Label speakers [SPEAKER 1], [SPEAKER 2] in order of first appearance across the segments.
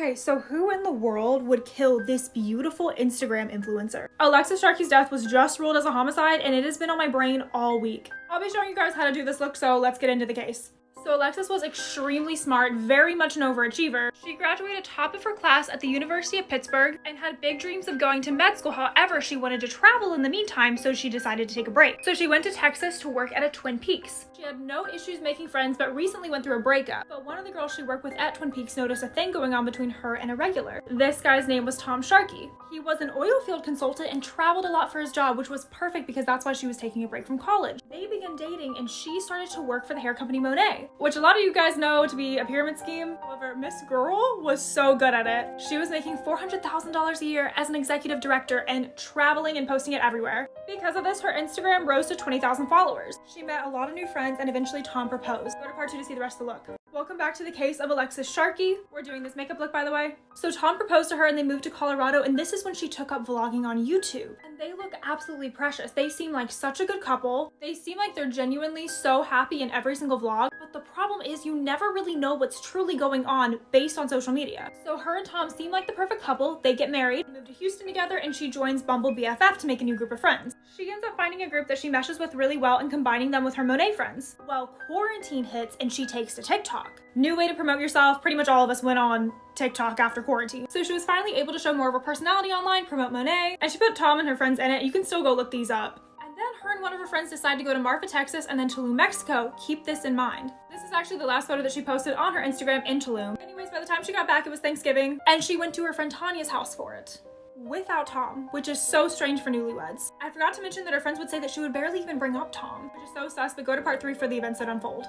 [SPEAKER 1] Okay, so who in the world would kill this beautiful Instagram influencer? Alexis Sharkey's death was just ruled as a homicide, and it has been on my brain all week. I'll be showing you guys how to do this look, so let's get into the case. So Alexis was extremely smart, very much an overachiever. She graduated top of her class at the University of Pittsburgh and had big dreams of going to med school. However, she wanted to travel in the meantime, so she decided to take a break. So she went to Texas to work at a Twin Peaks. She had no issues making friends, but recently went through a breakup. But one of the girls she worked with at Twin Peaks noticed a thing going on between her and a regular. This guy's name was Tom Sharkey. He was an oil field consultant and traveled a lot for his job, which was perfect because that's why she was taking a break from college. They began dating and she started to work for the hair company Monet, which a lot of you guys know to be a pyramid scheme. However, Miss Growl was so good at it. She was making $400,000 a year as an executive director and traveling and posting it everywhere. Because of this, her Instagram rose to 20,000 followers. She met a lot of new friends and eventually Tom proposed. Go to part 2 to see the rest of the look. Welcome back to the case of Alexis Sharkey. We're doing this makeup look, by the way. So Tom proposed to her and they moved to Colorado, and this is when she took up vlogging on YouTube. And they look absolutely precious. They seem like such a good couple. They seem like they're genuinely so happy in every single vlog, but the problem is you never really know what's truly going on based on social media. So her and Tom seem like the perfect couple. They get married, move to Houston together, and she joins Bumble BFF to make a new group of friends. She ends up finding a group that she meshes with really well and combining them with her Monet friends. Well, quarantine hits and she takes to TikTok. New way to promote yourself. Pretty much all of us went on TikTok after quarantine. So she was finally able to show more of her personality online, promote Monet, and she put Tom and her friends in it. You can still go look these up. And then her and one of her friends decided to go to Marfa, Texas, and then Tulum, Mexico. Keep this in mind. This is actually the last photo that she posted on her Instagram in Tulum. Anyways, by the time she got back, it was Thanksgiving, and she went to her friend Tanya's house for it. Without Tom, which is so strange for newlyweds. I forgot to mention that her friends would say that she would barely even bring up Tom, which is so sus, but go to part 3 for the events that unfold.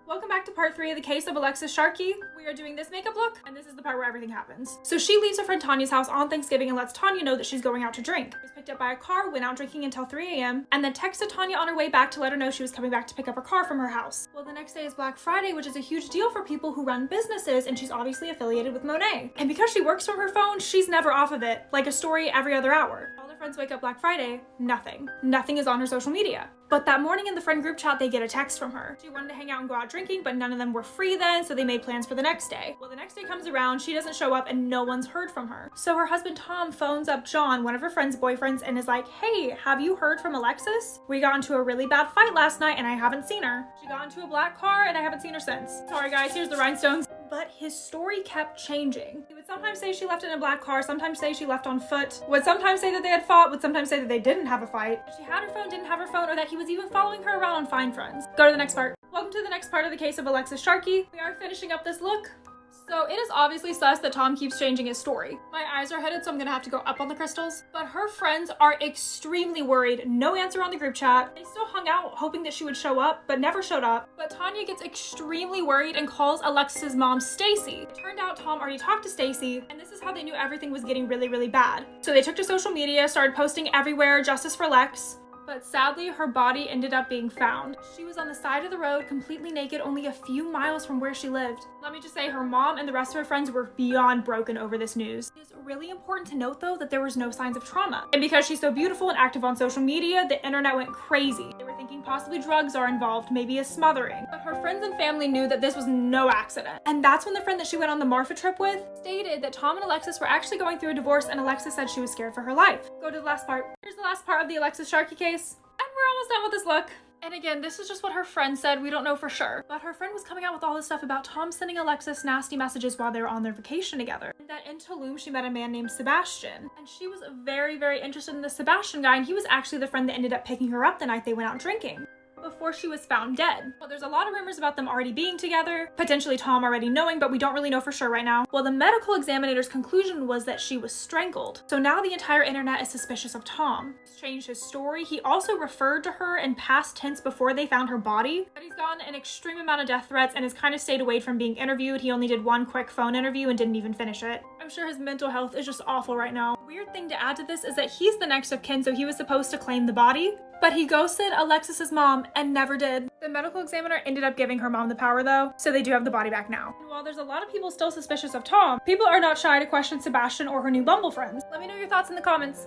[SPEAKER 1] Welcome back to part 3 of the case of Alexis Sharkey. We are doing this makeup look, and this is the part where everything happens. So she leaves her friend Tanya's house on Thanksgiving and lets Tanya know that she's going out to drink. She was picked up by a car, went out drinking until 3 a.m., and then texted Tanya on her way back to let her know she was coming back to pick up her car from her house. Well, the next day is Black Friday, which is a huge deal for people who run businesses, and she's obviously affiliated with Monet. And because she works from her phone, she's never off of it, like a story every other hour. All her friends wake up Black Friday, nothing. Nothing is on her social media. But that morning in the friend group chat, they get a text from her. She wanted to hang out and go out drinking, but none of them were free then, so they made plans for the next day. Well, the next day comes around, she doesn't show up, and no one's heard from her. So her husband Tom phones up John, one of her friend's boyfriends, and is like, hey, have you heard from Alexis? We got into a really bad fight last night, and I haven't seen her. She got into a black car, and I haven't seen her since. Sorry guys, here's the rhinestones. But his story kept changing. He would sometimes say she left in a black car, sometimes say she left on foot, would sometimes say that they had fought, would sometimes say that they didn't have a fight. She had her phone, didn't have her phone, or that he was even following her around on Find Friends. Go to the next part. Welcome to the next part of the case of Alexis Sharkey. We are finishing up this look. So it is obviously sus that Tom keeps changing his story. My eyes are headed, so I'm gonna have to go up on the crystals. But her friends are extremely worried. No answer on the group chat. They still hung out hoping that she would show up, but never showed up. But Tanya gets extremely worried and calls Alexis's mom Stacy. It turned out Tom already talked to Stacy, and this is how they knew everything was getting really, really bad. So they took to social media, started posting everywhere, justice for Lex. But sadly, her body ended up being found. She was on the side of the road, completely naked, only a few miles from where she lived. Let me just say, her mom and the rest of her friends were beyond broken over this news. It is really important to note, though, that there was no signs of trauma. And because she's so beautiful and active on social media, the internet went crazy. They were thinking possibly drugs are involved, maybe a smothering. But her friends and family knew that this was no accident. And that's when the friend that she went on the Marfa trip with stated that Tom and Alexis were actually going through a divorce, and Alexis said she was scared for her life. Go to the last part. Here's the last part of the Alexis Sharkey case. And we're almost done with this look. And again, this is just what her friend said. We don't know for sure. But her friend was coming out with all this stuff about Tom sending Alexis nasty messages while they were on their vacation together. And that in Tulum, she met a man named Sebastian. And she was very, very interested in the Sebastian guy. And he was actually the friend that ended up picking her up the night they went out drinking, before she was found dead. Well, there's a lot of rumors about them already being together, potentially Tom already knowing, but we don't really know for sure right now. Well, the medical examiner's conclusion was that she was strangled. So now the entire internet is suspicious of Tom. He's changed his story. He also referred to her in past tense before they found her body, but he's gotten an extreme amount of death threats and has kind of stayed away from being interviewed. He only did one quick phone interview and didn't even finish it. I'm sure his mental health is just awful right now. Weird thing to add to this is that he's the next of kin, so he was supposed to claim the body, but he ghosted Alexis's mom and never did. The medical examiner ended up giving her mom the power though, so they do have the body back now. And while there's a lot of people still suspicious of Tom, people are not shy to question Sebastian or her new Bumble friends. Let me know your thoughts in the comments.